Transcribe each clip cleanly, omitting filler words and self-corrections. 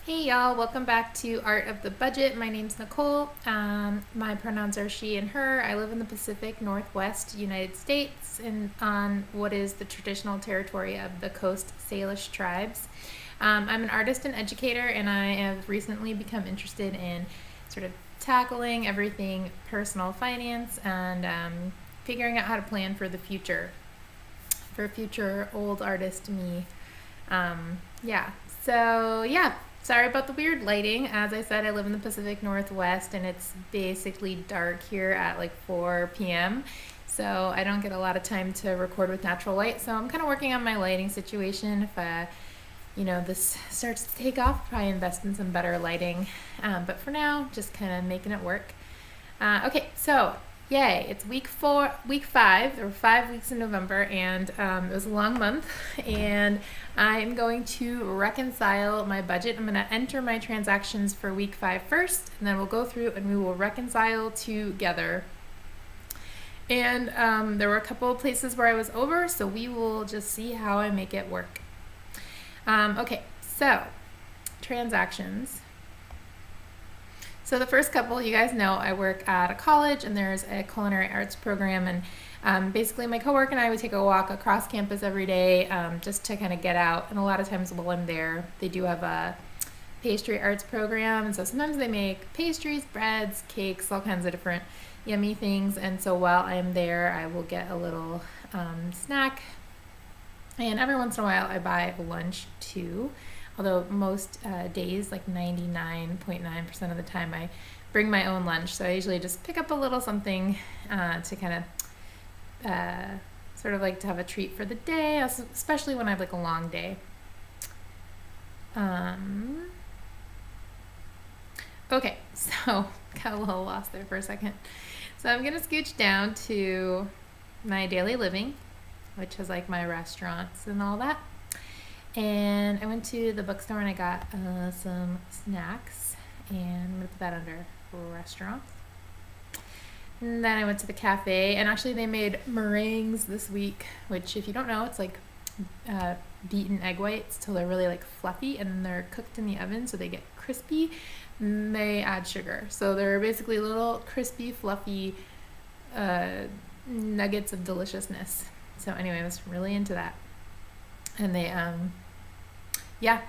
Hey y'all, welcome back to Art of the Budget. My name's Nicole. My pronouns are she and her. I live in the Pacific Northwest United States and on what is the traditional territory of the Coast Salish tribes. I'm an artist and educator, and I have recently become interested in sort of tackling everything personal finance and figuring out how to plan for the future, for future old artist me. Yeah, so yeah, sorry about the weird lighting. As I said, I live in the Pacific Northwest and it's basically dark here at like 4 p.m. So I don't get a lot of time to record with natural light. So I'm kind of working on my lighting situation. If this starts to take off, I'll probably invest in some better lighting. But for now, just kind of making it work. Okay, so yay, it's week 5. There were 5 weeks in November, and it was a long month. And I'm going to reconcile my budget. I'm going to enter my transactions for week 5 first, and then we'll go through and we will reconcile together. And there were a couple of places where I was over, so we will just see how I make it work. Okay, so transactions. So the first couple, you guys know I work at a college and there's a culinary arts program, and basically my coworker and I would take a walk across campus every day just to kind of get out. And a lot of times while I'm there, they do have a pastry arts program, and so sometimes they make pastries, breads, cakes, all kinds of different yummy things. And so while I'm there, I will get a little snack, and every once in a while I buy lunch too. Although most days, like 99.9% of the time, I bring my own lunch. So I usually just pick up a little something to kind of sort of like to have a treat for the day, especially when I have like a long day. Okay, so got a little lost there for a second. So I'm going to scooch down to my daily living, which is like my restaurants and all that. And I went to the bookstore and I got some snacks, and I'm going to put that under restaurants. And then I went to the cafe, and actually they made meringues this week, which if you don't know, it's like beaten egg whites till they're really like fluffy, and they're cooked in the oven so they get crispy. And they add sugar. So they're basically little crispy, fluffy nuggets of deliciousness. So anyway, I was really into that. And they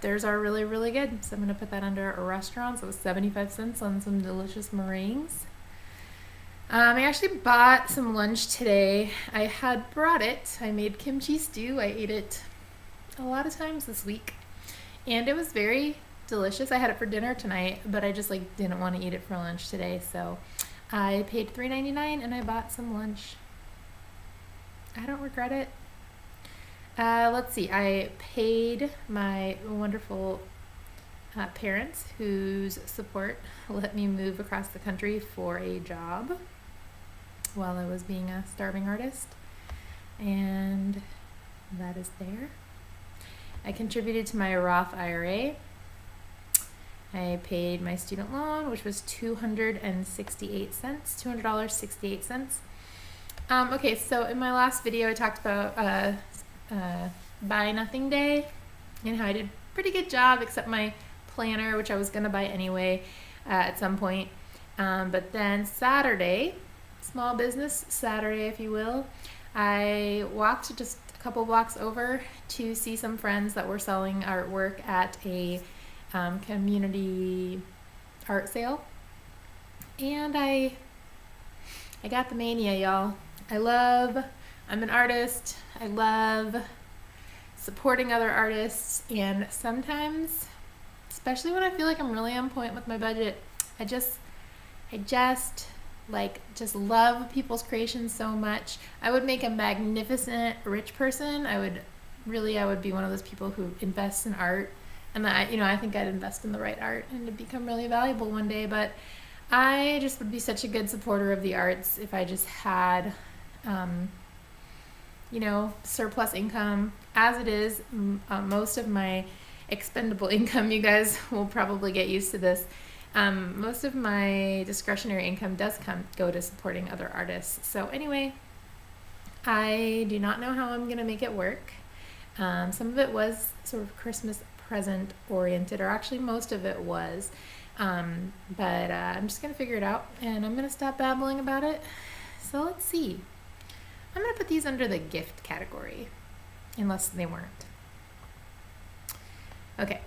theirs are really, really good. So I'm going to put that under a restaurant. So it was 75 cents on some delicious meringues. I actually bought some lunch today. I had brought it. I made kimchi stew. I ate it a lot of times this week. And it was very delicious. I had it for dinner tonight, but I just didn't want to eat it for lunch today. So I paid $3.99 and I bought some lunch. I don't regret it. Let's see, I paid my wonderful parents whose support let me move across the country for a job while I was being a starving artist, and that is there. I contributed to my Roth IRA. I paid my student loan, which was $200.68. Okay, so in my last video I talked about buy nothing day and how I did a pretty good job, except my planner, which I was going to buy anyway at some point. But then Saturday, small business Saturday if you will, I walked just a couple blocks over to see some friends that were selling artwork at a community art sale. And I got the mania, y'all. I'm an artist. I love supporting other artists, and sometimes, especially when I feel like I'm really on point with my budget, I just love people's creations so much. I would make a magnificent rich person. I would be one of those people who invests in art, and I think I'd invest in the right art and it'd become really valuable one day. But I just would be such a good supporter of the arts if I just had surplus income. As it is, most of my expendable income, you guys will probably get used to this, most of my discretionary income does go to supporting other artists. So anyway, I do not know how I'm going to make it work. Some of it was sort of Christmas present oriented, or actually most of it was. But I'm just going to figure it out, and I'm going to stop babbling about it. So let's see. I'm going to put these under the gift category, unless they weren't. Okay,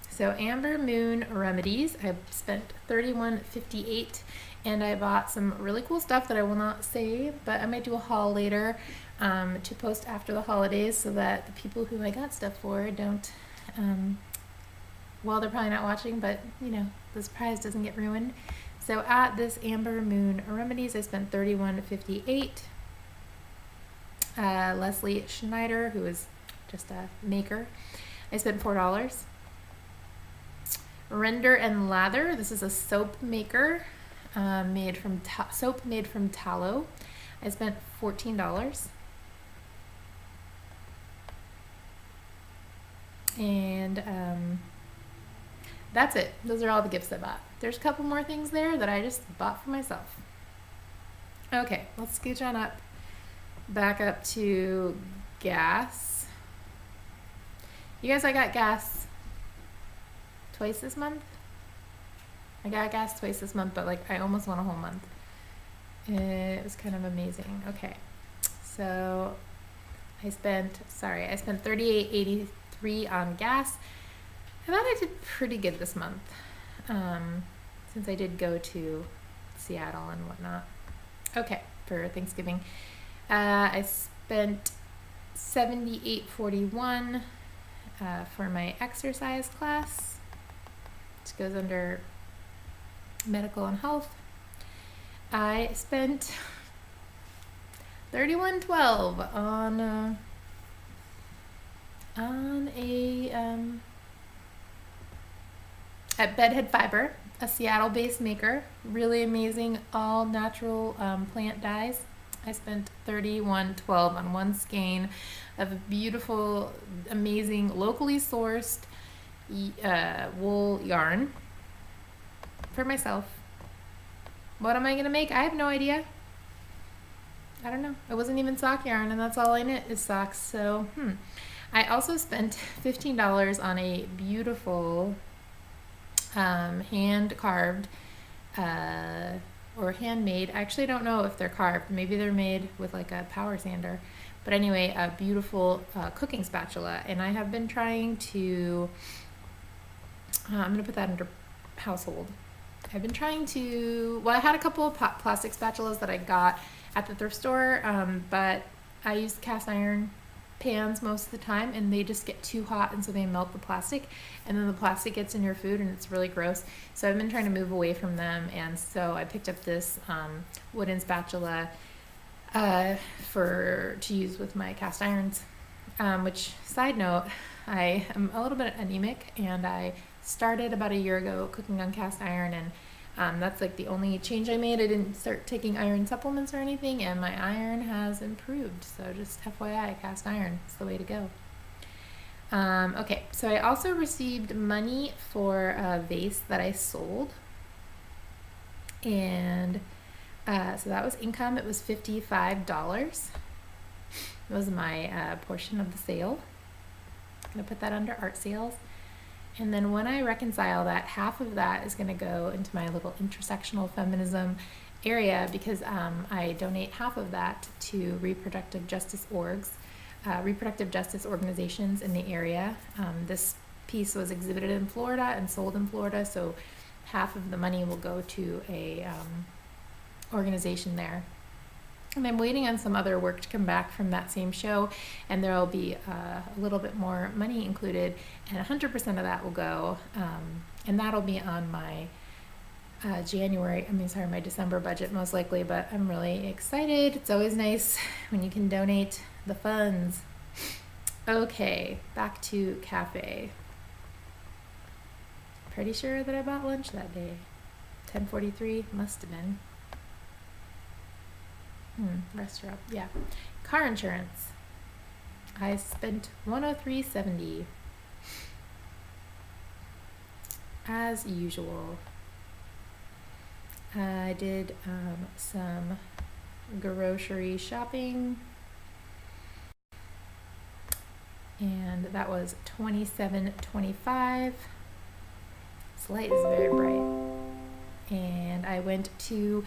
so Amber Moon Remedies. I spent $31.58, and I bought some really cool stuff that I will not say, but I might do a haul later to post after the holidays so that the people who I got stuff for don't, well, they're probably not watching, but you know, the surprise doesn't get ruined. So at this Amber Moon Remedies, I spent $31.58. Leslie Schneider, who is just a maker, I spent $4. Render and Lather. This is a soap maker soap made from tallow. I spent $14. And that's it. Those are all the gifts I bought. There's a couple more things there that I just bought for myself. Okay, let's scooch on up. Back up to gas. You guys, I got gas twice this month. I got gas twice this month, but like I almost went a whole month. It was kind of amazing. Okay, so I spent $38.83 on gas. I thought I did pretty good this month, since I did go to Seattle and whatnot. Okay, for Thanksgiving. I spent $78.41 for my exercise class, which goes under medical and health. I spent $31.12 on at Bedhead Fiber, a Seattle-based maker, really amazing all natural plant dyes. I spent $31.12 on one skein of beautiful, amazing, locally sourced wool yarn for myself. What am I gonna make? I have no idea. I don't know. It wasn't even sock yarn, and that's all I knit is socks. So, I also spent $15 on a beautiful hand carved or handmade. I actually don't know if they're carved. Maybe they're made with like a power sander. But anyway, a beautiful cooking spatula. And I have been trying to, I'm going to put that under household. I've been trying to, well, I had a couple of plastic spatulas that I got at the thrift store, but I use cast iron pans most of the time, and they just get too hot, and so they melt the plastic, and then the plastic gets in your food, and it's really gross. So I've been trying to move away from them, and so I picked up this wooden spatula to use with my cast irons. Which, side note, I am a little bit anemic, and I started about a year ago cooking on cast iron, and that's like the only change I made. I didn't start taking iron supplements or anything, and my iron has improved. So just FYI, cast iron is the way to go. Okay, so I also received money for a vase that I sold, and so that was income. It was $55. It was my portion of the sale. I'm gonna put that under art sales. And then when I reconcile that, half of that is going to go into my little intersectional feminism area, because I donate half of that to reproductive justice reproductive justice organizations in the area. This piece was exhibited in Florida and sold in Florida, so half of the money will go to a organization there. And I'm waiting on some other work to come back from that same show, and there will be a little bit more money included, and 100% of that will go, and that'll be on my my December budget most likely, but I'm really excited. It's always nice when you can donate the funds. Okay, back to cafe. Pretty sure that I bought lunch that day. 10:43, must have been. Restaurant, yeah. Car insurance. I spent $103.70. As usual. I did some grocery shopping. and that was $27.25. This light is very bright. And I went to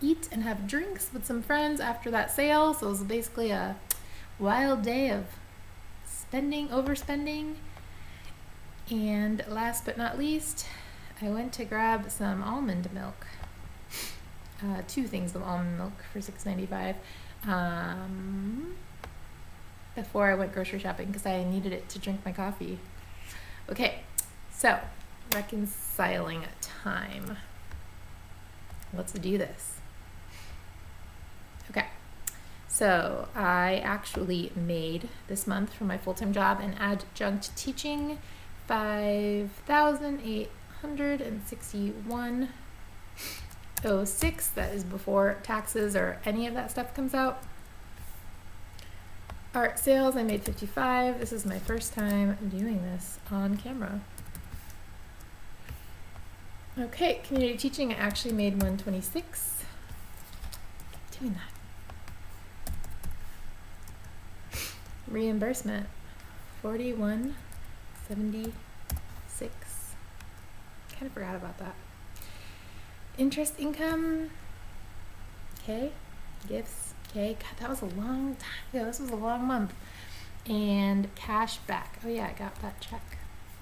eat and have drinks with some friends after that sale. So it was basically a wild day of overspending. And last but not least, I went to grab some almond milk. 2 things of almond milk for $6.95 before I went grocery shopping because I needed it to drink my coffee. Okay, so reconciling time. Let's do this. Okay, so I actually made this month for my full-time job and adjunct teaching $5,861.06. That is before taxes or any of that stuff comes out. Art sales, I made $55. This is my first time doing this on camera. Okay, community teaching, I actually made $126. Keep doing that. Reimbursement, $41.76. Kind of forgot about that. Interest income, okay. Gifts, okay. God, that was a long time ago. This was a long month. And cash back. Oh yeah, I got that check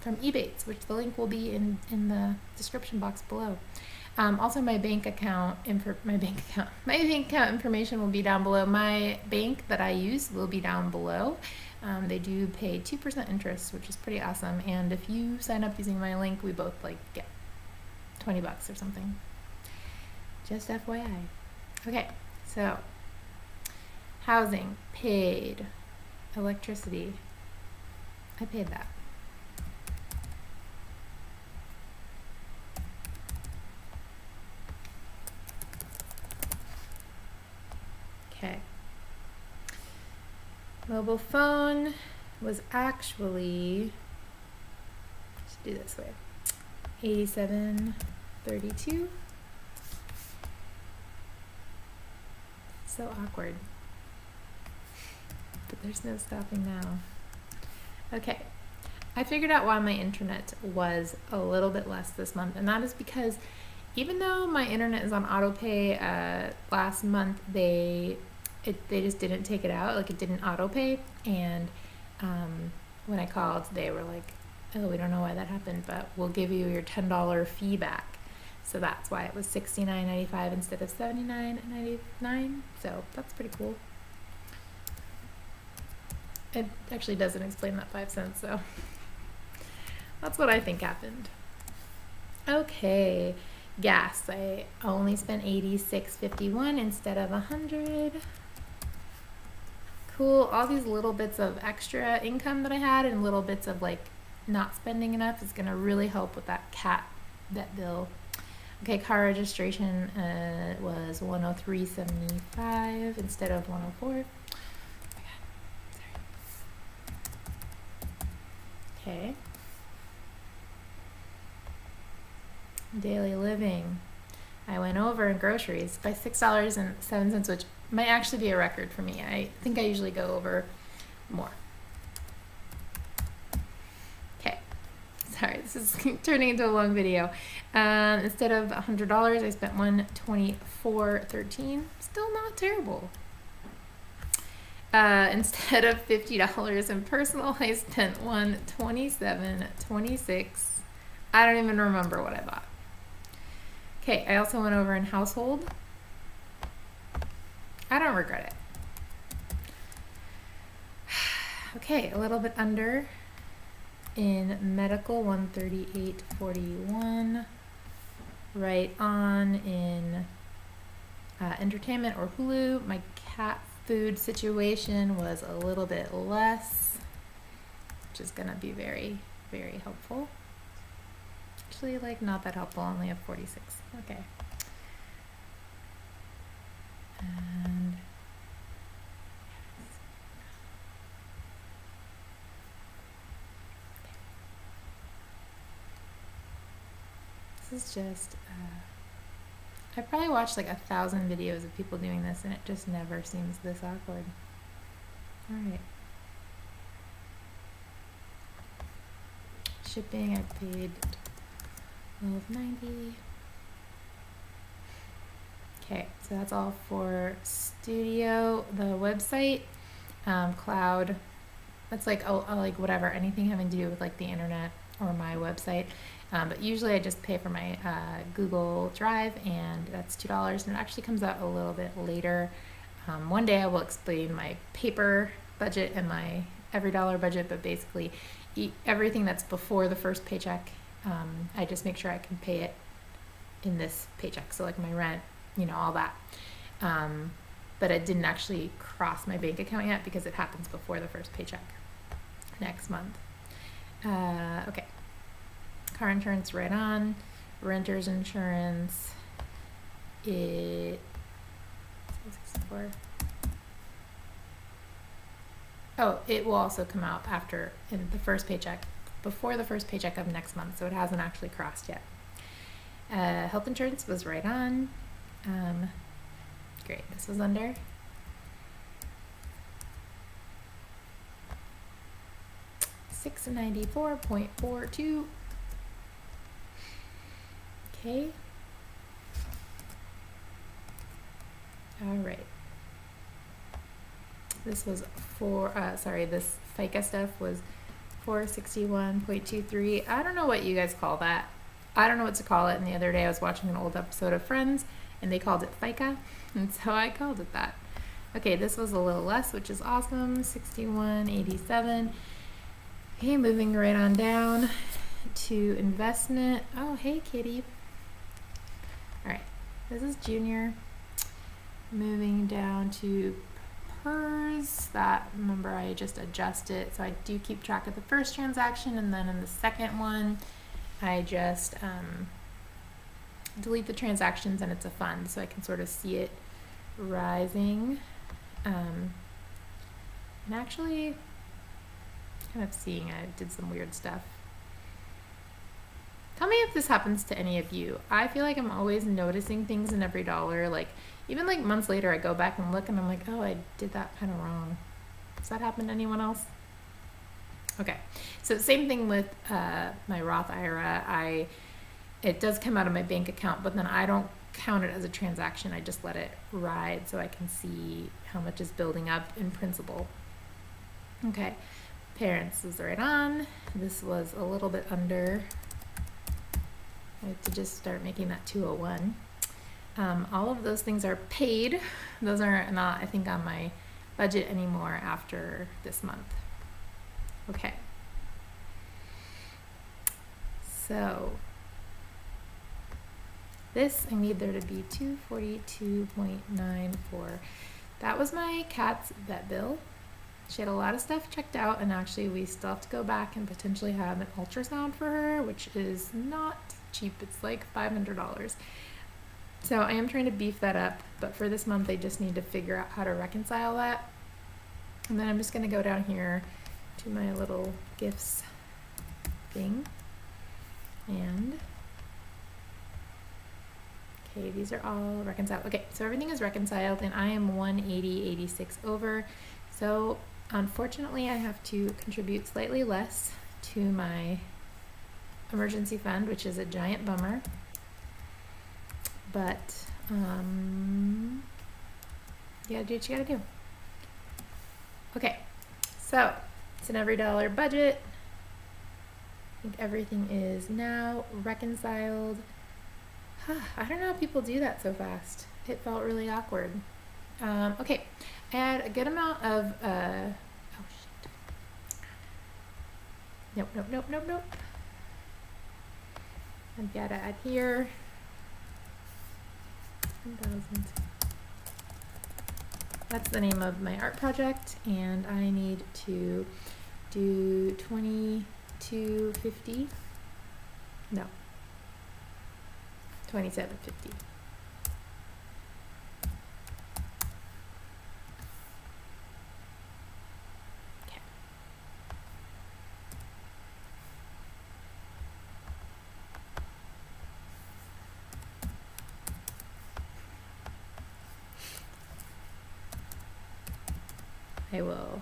from Ebates, which the link will be in the description box below. Also, my bank account information will be down below. My bank that I use will be down below. They do pay 2% interest, which is pretty awesome. And if you sign up using my link, we both get $20 or something. Just FYI. Okay, so housing, paid. Electricity, I paid that. Okay. Mobile phone was actually, let's do this way, $87.32. So awkward. But there's no stopping now. Okay, I figured out why my internet was a little bit less this month, and that is because even though my internet is on auto pay, last month they just didn't take it out, like it didn't auto pay, and when I called, they were like, "Oh, we don't know why that happened, but we'll give you your $10 fee back." So that's why it was $69.95 instead of $79.99. So that's pretty cool. It actually doesn't explain that 5 cents, so that's what I think happened. Okay, gas. I only spent $86.51 instead of $100. Cool. All these little bits of extra income that I had and little bits of not spending enough is gonna really help with that vet bill. Okay, car registration was $103.75 instead of $104. Okay. Daily living. I went over in groceries by $6.07, which might actually be a record for me. I think I usually go over more. Okay. Sorry, this is turning into a long video. Instead of $100, I spent $124.13. Still not terrible. Instead of $50 in personal, I spent $127.26. I don't even remember what I bought. Okay, I also went over in household. I don't regret it. Okay, a little bit under in medical, $138.41. Right on in entertainment or Hulu. My cat food situation was a little bit less, which is gonna be very, very helpful. Actually, not that helpful, I only have 46. Okay. And this is just I probably watched 1,000 videos of people doing this, and it just never seems this awkward. All right. Shipping, I paid $12.90. Okay, so that's all for Studio. The website, cloud, that's like like whatever, anything having to do with like the internet or my website. But usually I just pay for my Google Drive, and that's $2, and it actually comes out a little bit later. One day I will explain my paper budget and my every dollar budget, but basically everything that's before the first paycheck, I just make sure I can pay it in this paycheck. So like my rent, all that. But it didn't actually cross my bank account yet because it happens before the first paycheck next month. Okay. Car insurance right on. Renter's insurance. It will also come out after in the first paycheck, before the first paycheck of next month, so it hasn't actually crossed yet. Health insurance was right on. Great, this was under. $694.42. Okay. All right. This was this FICA stuff was 461.23. I don't know what you guys call that. I don't know what to call it. And the other day I was watching an old episode of Friends, and they called it FICA, and so I called it that. Okay, this was a little less, which is awesome. 61.87. Okay, moving right on down to investment. Oh, hey, kitty. All right, this is Junior. Moving down to PERS. That, remember, I just adjust it, so I do keep track of the first transaction, and then in the second one, I just delete the transactions, and it's a fund, so I can sort of see it rising. And actually, kind of seeing I did some weird stuff. Tell me if this happens to any of you. I feel like I'm always noticing things in every dollar. Like, even like months later, I go back and look, and I'm like, oh, I did that kind of wrong. Does that happen to anyone else? Okay, so same thing with my Roth IRA. It does come out of my bank account, but then I don't count it as a transaction. I just let it ride so I can see how much is building up in principal. Okay, parents is right on. This was a little bit under. I have to just start making that 201. All of those things are paid. Those are not, I think, on my budget anymore after this month. Okay. So this, I need there to be 242.94. That was my cat's vet bill. She had a lot of stuff checked out, and actually we still have to go back and potentially have an ultrasound for her, which is not cheap. It's like $500. So I am trying to beef that up, but for this month I just need to figure out how to reconcile that. And then I'm just going to go down here to my little gifts thing, and okay, these are all reconciled. Okay, so everything is reconciled, and I am 180.86 over. So unfortunately I have to contribute slightly less to my emergency fund, which is a giant bummer, but you gotta do what you gotta do. Okay, so it's an every dollar budget. I think everything is now reconciled. I don't know how people do that so fast. It felt really awkward. Okay, I had a good amount of oh shit. Nope. I've got to add here 10,000. That's the name of my art project, and I need to do 2250. No, 2750. Okay. I will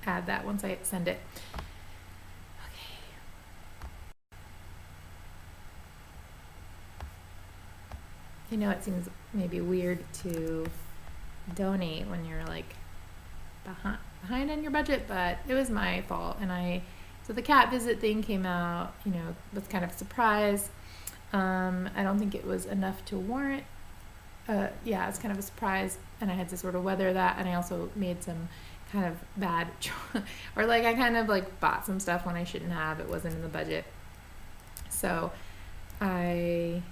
add that once I send it. Okay. I know it seems maybe weird to donate when you're like behind on your budget, but it was my fault. So the cat visit thing came out, was kind of a surprise. I don't think it was enough to warrant. Yeah, it's kind of a surprise, and I had to sort of weather that. And I also made some kind of bad, or like I kind of like bought some stuff when I shouldn't have. It wasn't in the budget, so I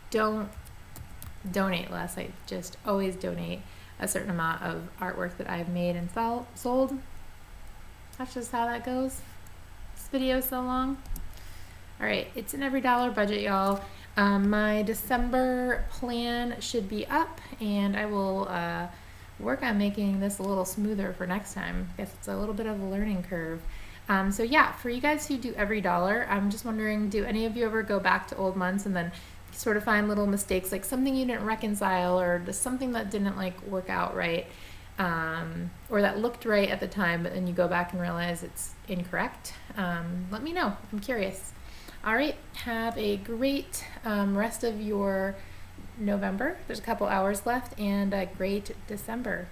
don't donate less. I just always donate a certain amount of artwork that I've made and sold. That's just how that goes. This video is so long. All right, it's an every dollar budget, y'all. My December plan should be up, and I will work on making this a little smoother for next time. I guess it's a little bit of a learning curve. So yeah, for you guys who do every dollar, I'm just wondering, do any of you ever go back to old months and then sort of find little mistakes, like something you didn't reconcile, or just something that didn't like work out right, or that looked right at the time, but then you go back and realize it's incorrect? Let me know. I'm curious. All right, have a great rest of your November. There's a couple hours left, and a great December.